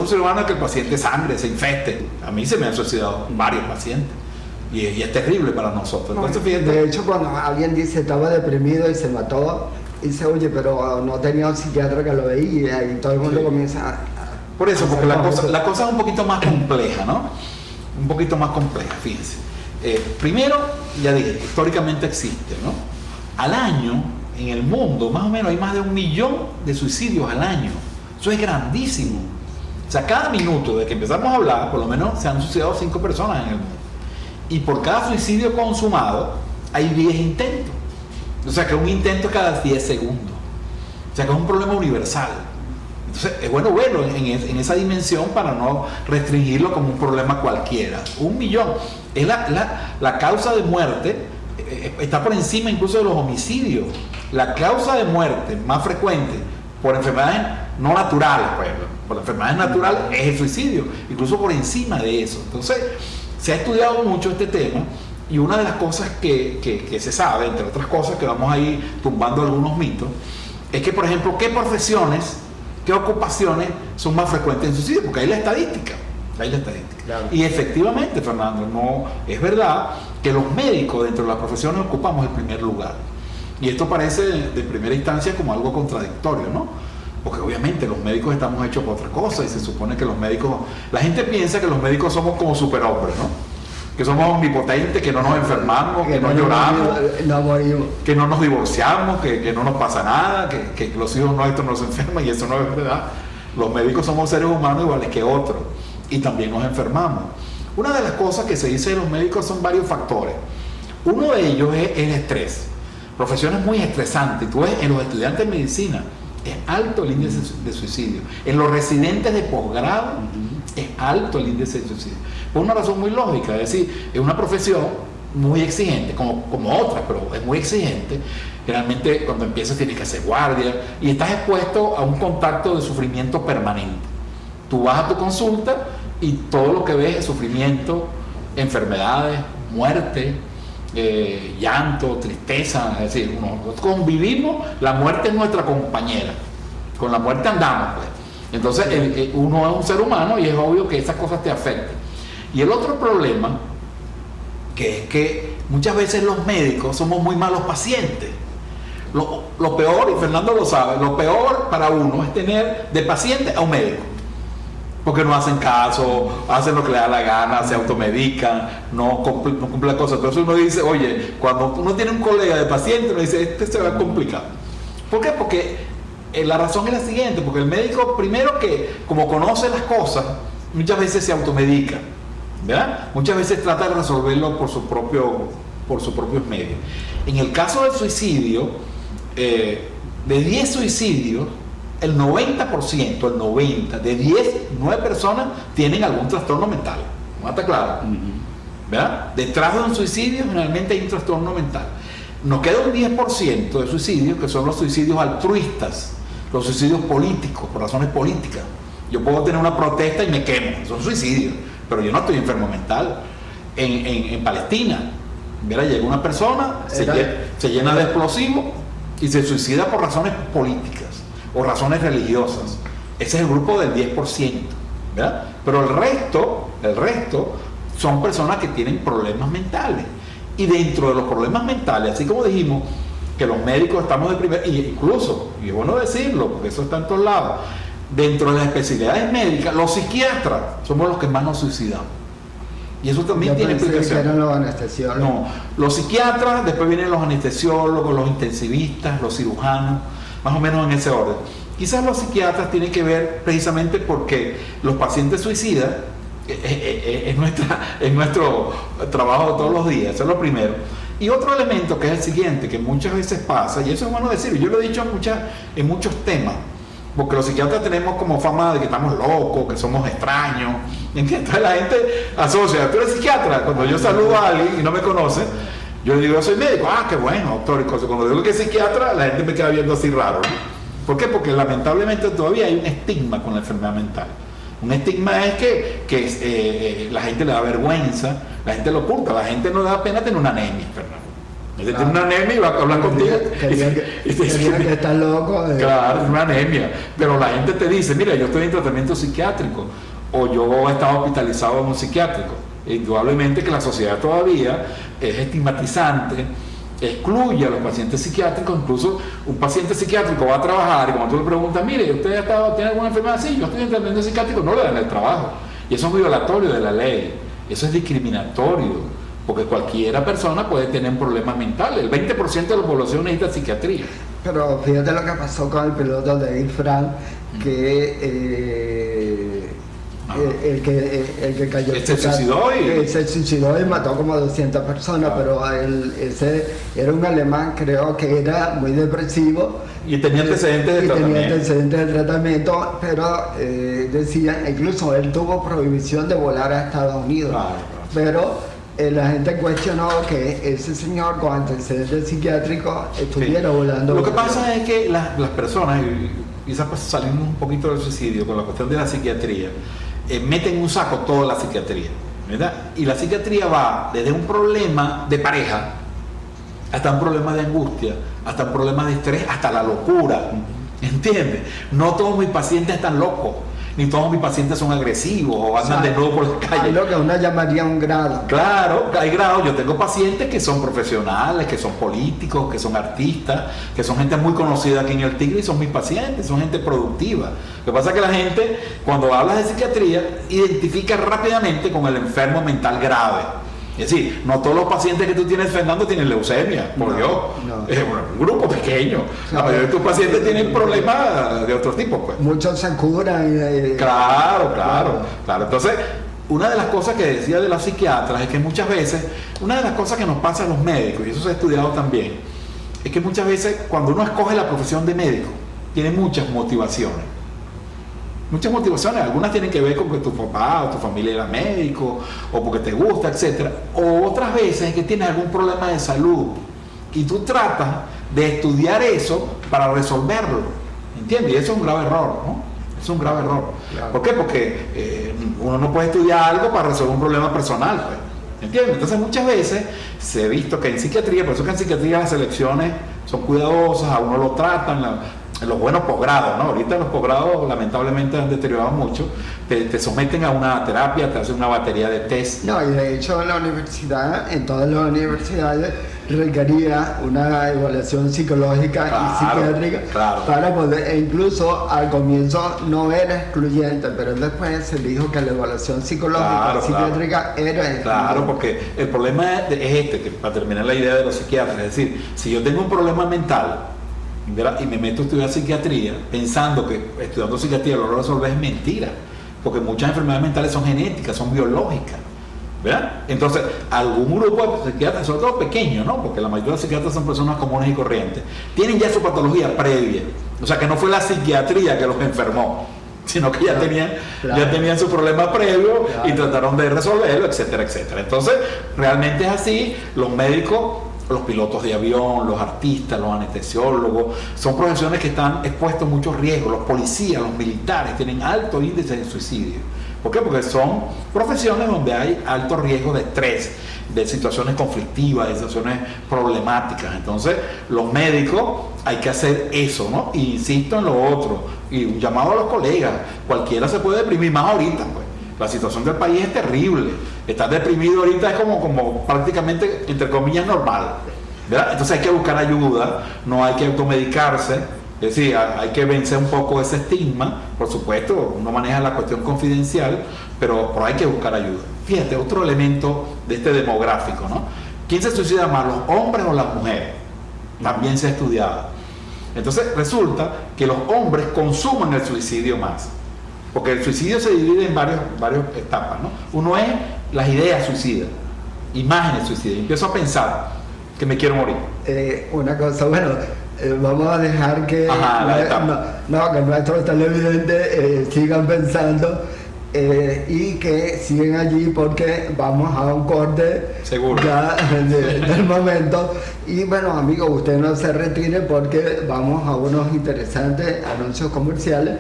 ser humano es que el paciente sangre, se infecte. A mí se me han suicidado varios pacientes. Y es terrible para nosotros. Entonces, fíjate, de hecho, cuando alguien dice estaba deprimido y se mató, dice, oye, pero no tenía un psiquiatra que lo veía, y todo el mundo comienza a... Por eso, porque la cosa es un poquito más compleja, ¿no? Un poquito más compleja, fíjense. Primero, ya dije, históricamente existe, ¿no? Al año, en el mundo, más o menos, hay más de 1 millón de suicidios al año. Eso es grandísimo. O sea, cada minuto de que empezamos a hablar, por lo menos se han suicidado 5 personas en el mundo. Y por cada suicidio consumado, hay 10 intentos. O sea, que un intento es cada 10 segundos. O sea, que es un problema universal. Entonces, es bueno verlo en esa dimensión para no restringirlo como un problema cualquiera. 1 millón. Es la causa de muerte, está por encima incluso de los homicidios. La causa de muerte más frecuente por enfermedades no naturales, pues, por enfermedades naturales es el suicidio, incluso por encima de eso. Entonces, se ha estudiado mucho este tema, y una de las cosas que se sabe, entre otras cosas que vamos a ir tumbando algunos mitos, es que, por ejemplo, qué profesiones, qué ocupaciones son más frecuentes en suicidio, porque hay la estadística. Claro. Y efectivamente, Fernando, no es verdad que los médicos dentro de las profesiones ocupamos el primer lugar. Y esto parece de primera instancia como algo contradictorio, ¿no? Porque obviamente los médicos estamos hechos por otra cosa, y se supone que los médicos, la gente piensa que los médicos somos como superhombres, ¿no? Que somos omnipotentes, que no nos enfermamos, que no lloramos, que no nos divorciamos, que no nos pasa nada, que los hijos nuestros no se enferman, y eso no es verdad. Los médicos somos seres humanos iguales que otros, y también nos enfermamos. Una de las cosas que se dice de los médicos son varios factores. Uno de ellos es el estrés. Profesiones muy estresantes. Tú ves, en los estudiantes de medicina es alto el índice de suicidio. En los residentes de posgrado es alto el índice de suicidio. Por una razón muy lógica, es decir, es una profesión muy exigente, como otras, pero es muy exigente. Generalmente cuando empiezas tienes que hacer guardia y estás expuesto a un contacto de sufrimiento permanente. Tú vas a tu consulta y todo lo que ves es sufrimiento, enfermedades, muerte, llanto, tristeza. Es decir, nosotros convivimos, la muerte es nuestra compañera, con la muerte andamos, pues. Entonces uno es un ser humano y es obvio que esas cosas te afectan. Y el otro problema, que es que muchas veces los médicos somos muy malos pacientes. Lo peor, y Fernando lo sabe, lo peor para uno es tener de paciente a un médico, porque no hacen caso, hacen lo que le da la gana, se automedican, no cumplen cosas. Entonces uno dice, oye, cuando uno tiene un colega de paciente, uno dice, este se va a complicar. ¿Por qué? Porque la razón es la siguiente, porque el médico, primero, que como conoce las cosas, muchas veces se automedica, ¿verdad? Muchas veces trata de resolverlo por sus propios medios. En el caso del suicidio, de 10 suicidios, el 90%, de 9 personas tienen algún trastorno mental. ¿No está claro? ¿Verdad? Detrás de un suicidio generalmente hay un trastorno mental. Nos queda un 10% de suicidios, que son los suicidios altruistas, los suicidios políticos, por razones políticas. Yo puedo tener una protesta y me quemo, son suicidios, pero yo no estoy enfermo mental. En Palestina, ¿verdad? Llega una persona, se llena de explosivos y se suicida por razones políticas o razones religiosas. Ese es el grupo del 10%, ¿verdad? Pero el resto son personas que tienen problemas mentales. Y dentro de los problemas mentales, así como dijimos que los médicos estamos de primera, y incluso, y es bueno decirlo, porque eso está en todos lados, dentro de las especialidades médicas, los psiquiatras somos los que más nos suicidamos. Y eso también tiene explicación. Que eran los anestesiólogos. No, los psiquiatras, después vienen los anestesiólogos, los intensivistas, los cirujanos, más o menos en ese orden. Quizás los psiquiatras tienen que ver precisamente porque los pacientes suicidas es nuestro trabajo de todos los días, eso es lo primero. Y otro elemento que es el siguiente, que muchas veces pasa, y eso es bueno decirlo, yo lo he dicho en muchos temas, porque los psiquiatras tenemos como fama de que estamos locos, que somos extraños, entonces la gente asocia, tú eres psiquiatra, cuando yo saludo a alguien y no me conoce, yo le digo, yo soy médico, qué bueno, doctor, y cosas. Cuando digo que es psiquiatra, la gente me queda viendo así raro, ¿no? ¿Por qué? Porque lamentablemente todavía hay un estigma con la enfermedad mental. Un estigma es que la gente le da vergüenza, la gente lo oculta, la gente no le da pena tener una anemia, Fernando. Tiene una anemia y va a hablar contigo. Quería que estás loco. Claro, es una anemia. Pero la gente te dice, mira, yo estoy en tratamiento psiquiátrico o yo he estado hospitalizado en un psiquiátrico. Indudablemente que la sociedad todavía es estigmatizante, excluye a los pacientes psiquiátricos. Incluso un paciente psiquiátrico va a trabajar y cuando tú le preguntas, mire, ¿usted tiene alguna enfermedad? Sí, yo estoy en tratamiento psiquiátrico, no le dan el trabajo. Y eso es violatorio de la ley, eso es discriminatorio. Porque cualquiera persona puede tener un problema mental. El 20% de la población necesita psiquiatría. Pero fíjate lo que pasó con el piloto de Air France, que el que cayó se suicidó y mató como 200 personas, pero ese era un alemán, creo que era muy depresivo. Y tenía antecedentes de tratamiento. Pero decía, incluso él tuvo prohibición de volar a Estados Unidos. Pero la gente cuestionó que ese señor con antecedentes psiquiátricos estuviera volando. Lo que pasa es que las personas, quizás saliendo un poquito del suicidio con la cuestión de la psiquiatría, meten en un saco toda la psiquiatría, ¿verdad? Y la psiquiatría va desde un problema de pareja hasta un problema de angustia, hasta un problema de estrés, hasta la locura, ¿entiendes? No todos mis pacientes están locos, ni todos mis pacientes son agresivos o andan de nuevo por la calle. Hay lo que uno llamaría un grado. Claro, hay grados. Yo tengo pacientes que son profesionales, que son políticos, que son artistas, que son gente muy conocida aquí en el Tigre y son mis pacientes, son gente productiva. Lo que pasa es que la gente, cuando hablas de psiquiatría, identifica rápidamente con el enfermo mental grave. Es decir, no todos los pacientes que tú tienes, Fernando, tienen leucemia, por Dios. Es un grupo pequeño. La mayoría de tus pacientes tienen problemas de otro tipo, pues. Muchos se curan. Claro. Entonces, una de las cosas que decía de las psiquiatras es que muchas veces, una de las cosas que nos pasa a los médicos, y eso se ha estudiado también, es que muchas veces cuando uno escoge la profesión de médico, tiene muchas motivaciones. Muchas motivaciones, algunas tienen que ver con que tu papá o tu familia era médico, o porque te gusta, etc. O otras veces es que tienes algún problema de salud y tú tratas de estudiar eso para resolverlo, ¿entiendes? Y eso es un grave error, ¿no? Es un grave error. Claro. ¿Por qué? Porque uno no puede estudiar algo para resolver un problema personal, pues, ¿entiendes? Entonces muchas veces se ha visto que en psiquiatría, por eso que en psiquiatría las selecciones son cuidadosas, a uno lo tratan, los buenos posgrados, ¿no? Ahorita los posgrados lamentablemente han deteriorado mucho, te someten a una terapia, te hacen una batería de test. No, y de hecho en la universidad, en todas las universidades, requería una evaluación psicológica y psiquiátrica para poder, e incluso al comienzo no era excluyente, pero después se dijo que la evaluación psicológica y psiquiátrica era excluyente. Claro, porque el problema es que para terminar la idea de los psiquiatras, es decir, si yo tengo un problema mental, ¿verdad? Y me meto a estudiar psiquiatría pensando que estudiando psiquiatría lo resolver, es mentira, porque muchas enfermedades mentales son genéticas, son biológicas, ¿verdad? Entonces, algún grupo de psiquiatras, sobre todo pequeños, ¿no? Porque la mayoría de los psiquiatras son personas comunes y corrientes, tienen ya su patología previa, o sea que no fue la psiquiatría que los enfermó, sino que ya tenían su problema previo y trataron de resolverlo, etcétera, etcétera. Entonces, realmente es así. Los médicos, los pilotos de avión, los artistas, los anestesiólogos, son profesiones que están expuestos a muchos riesgos. Los policías, los militares tienen alto índice de suicidio. ¿Por qué? Porque son profesiones donde hay alto riesgo de estrés, de situaciones conflictivas, de situaciones problemáticas. Entonces, los médicos hay que hacer eso, ¿no? Y insisto en lo otro, y un llamado a los colegas, cualquiera se puede deprimir, más ahorita, pues. La situación del país es terrible. Estar deprimido ahorita es como prácticamente, entre comillas, normal, ¿verdad? Entonces hay que buscar ayuda, no hay que automedicarse, es decir, hay que vencer un poco ese estigma. Por supuesto, uno maneja la cuestión confidencial, pero hay que buscar ayuda. Fíjate, otro elemento de este demográfico, ¿no? ¿Quién se suicida más, los hombres o las mujeres? También se ha estudiado. Entonces resulta que los hombres consuman el suicidio más. Porque el suicidio se divide en varias etapas, ¿no? Uno es las ideas suicidas, imágenes suicidas. Empiezo a pensar que me quiero morir. Una cosa, bueno, vamos a dejar que, que nuestros televidentes sigan pensando y que siguen allí, porque vamos a un corte seguro ya del momento. Y bueno, amigos, usted no se retire porque vamos a unos interesantes anuncios comerciales.